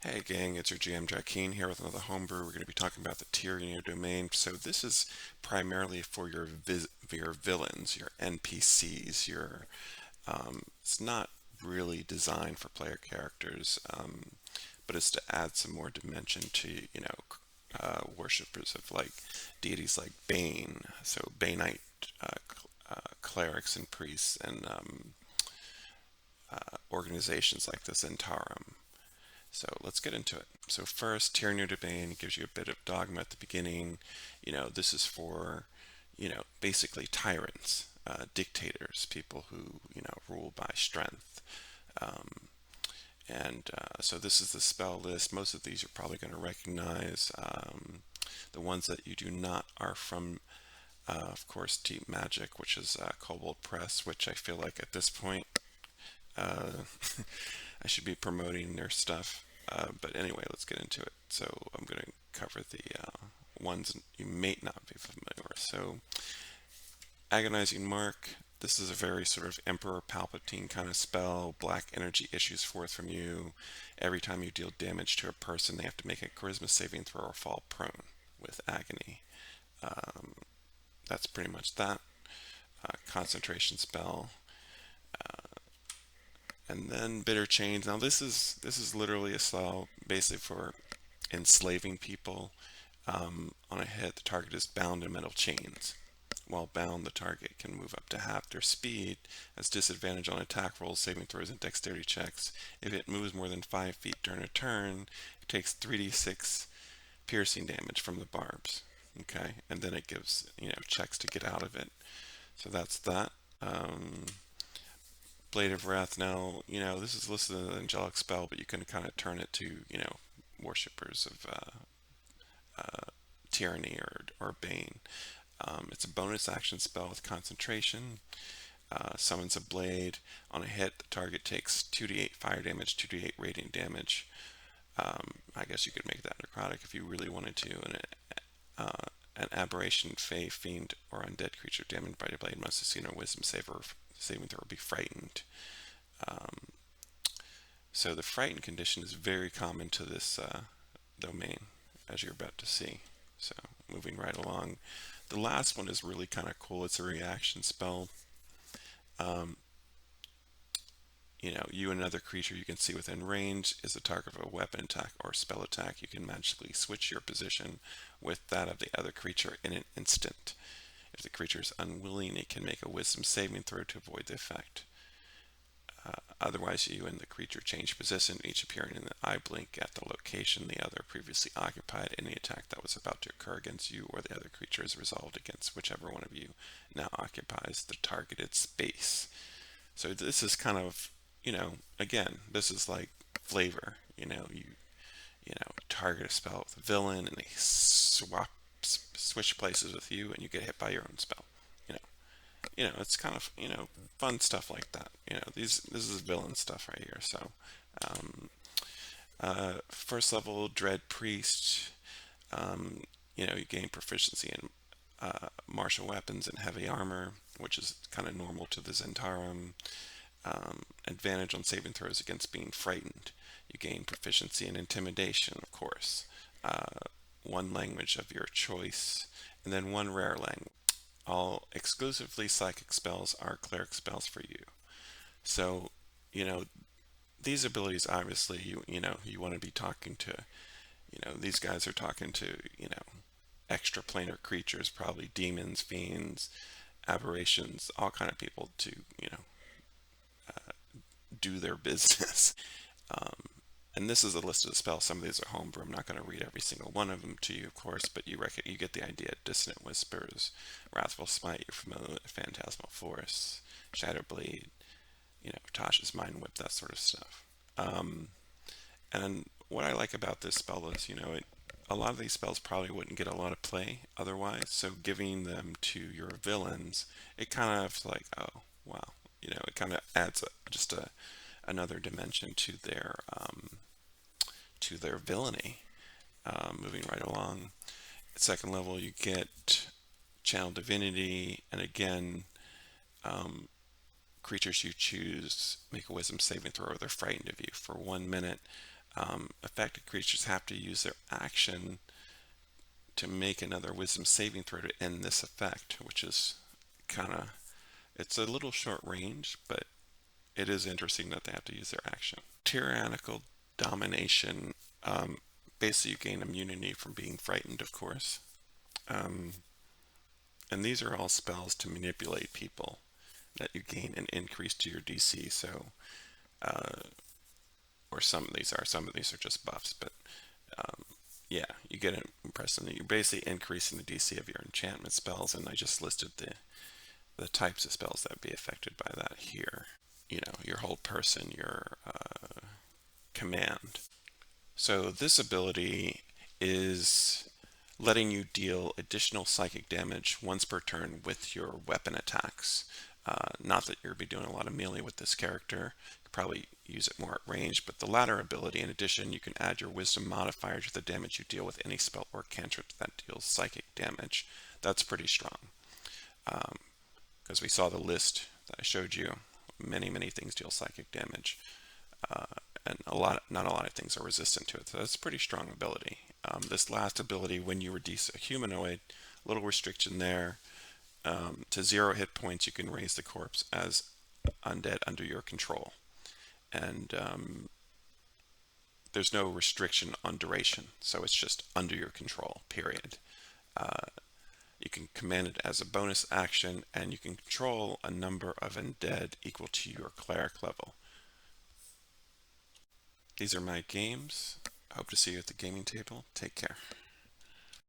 Hey gang, it's your GM Drakeen here with another homebrew. We're going to be talking about the Tyranny domain. So this is primarily for your villains, your NPCs. It's not really designed for player characters, but it's to add some more dimension to worshippers of like deities like Bane. So Baneite clerics and priests and organizations like the Zhentarim. So let's get into it. So first, Tyranny Domain gives you a bit of dogma at the beginning. This is for, basically tyrants, dictators, people who, rule by strength. Um, and so this is the spell list. Most of these you're probably going to recognize. The ones that you do not are from, of course, Deep Magic, which is Cobalt Press, which I feel like at this point uh, I should be promoting their stuff. But anyway, let's get into it. So I'm going to cover the ones you may not be familiar with. So Agonizing Mark. This is a very sort of Emperor Palpatine kind of spell. Black energy issues forth from you. Every time you deal damage to a person, they have to make a charisma saving throw or fall prone with agony. Um, that's pretty much that. Concentration spell. And then Bitter Chains. Now this is literally a spell basically for enslaving people. On a hit, the target is bound in metal chains. While bound, the target can move up to half their speed, has disadvantage on attack rolls, saving throws, and dexterity checks. If it moves more than 5 feet during a turn, it takes 3d6 piercing damage from the barbs. Okay, and then it gives checks to get out of it. So that's that. Um, Blade of Wrath. Now, this is listed as an angelic spell, but you can kind of turn it to worshippers of Tyranny or Bane. It's a bonus action spell with concentration. Summons a blade. On a hit, the target takes 2d8 fire damage, 2d8 radiant damage. I guess you could make that necrotic if you really wanted to. And an aberration, fey, fiend, or undead creature damaged by the blade must succeed a wisdom save or saving throw or be frightened. Um, so the frightened condition is very common to this domain, as you're about to see. So moving right along. The last one is really kind of cool. It's a reaction spell. Um, you and another creature you can see within range is the target of a weapon attack or spell attack. You can magically switch your position with that of the other creature in an instant. If the creature is unwilling, it can make a wisdom saving throw to avoid the effect. Otherwise, you and the creature change position, each appearing in the eye blink at the location the other previously occupied. Any attack that was about to occur against you or the other creature is resolved against whichever one of you now occupies the targeted space. So this is kind of, again, this is like flavor. Target a spell with a villain, and they switch places with you, and you get hit by your own spell. You know, it's kind of fun stuff like that. This is villain stuff right here. So, um, first level Dread Priest. You gain proficiency in martial weapons and heavy armor, which is kind of normal to the Zhentarim. Advantage on saving throws against being frightened. You gain proficiency in intimidation, of course. One language of your choice, and then one rare language. All exclusively psychic spells are cleric spells for you. So, you know, these abilities obviously you want to be talking to, these guys are talking to, extraplanar creatures, probably demons, fiends, aberrations, all kind of people to, do their business. Um, and this is a list of the spells. Some of these are homebrew. I'm not going to read every single one of them to you, of course, but you get the idea. Dissonant Whispers, Wrathful Smite, you're familiar with Phantasmal Force, Shatterblade, Tasha's Mind Whip, that sort of stuff. Um, and what I like about this spell is, a lot of these spells probably wouldn't get a lot of play otherwise. So giving them to your villains, it kind of like, oh wow, it kind of adds just another dimension to their villainy. Moving right along, at second level you get Channel Divinity, and again, um, creatures you choose make a Wisdom saving throw. They're frightened of you for 1 minute. Affected creatures have to use their action to make another wisdom saving throw to end this effect, which is kind of, it's a little short range, but it is interesting that they have to use their action. Tyrannical domination. Basically, you gain immunity from being frightened, of course. Um, and these are all spells to manipulate people that you gain an increase to your DC. So, or some of these are just buffs, but yeah, you get an impression that you're basically increasing the DC of your enchantment spells, and I just listed the types of spells that would be affected by that here. You know, your whole person, your command. So this ability is letting you deal additional psychic damage once per turn with your weapon attacks. Not that you'll be doing a lot of melee with this character. You could probably use it more at range, but the latter ability, in addition, you can add your wisdom modifier to the damage you deal with any spell or cantrip that deals psychic damage. That's pretty strong. Because we saw the list that I showed you. Many things deal psychic damage. And not a lot of things are resistant to it. So that's a pretty strong ability. This last ability, when you reduce a humanoid, little restriction there. To 0 hit points, you can raise the corpse as undead under your control. And there's no restriction on duration, so it's just under your control, period. You can command it as a bonus action, and you can control a number of undead equal to your cleric level. These are my games. I hope to see you at the gaming table. Take care.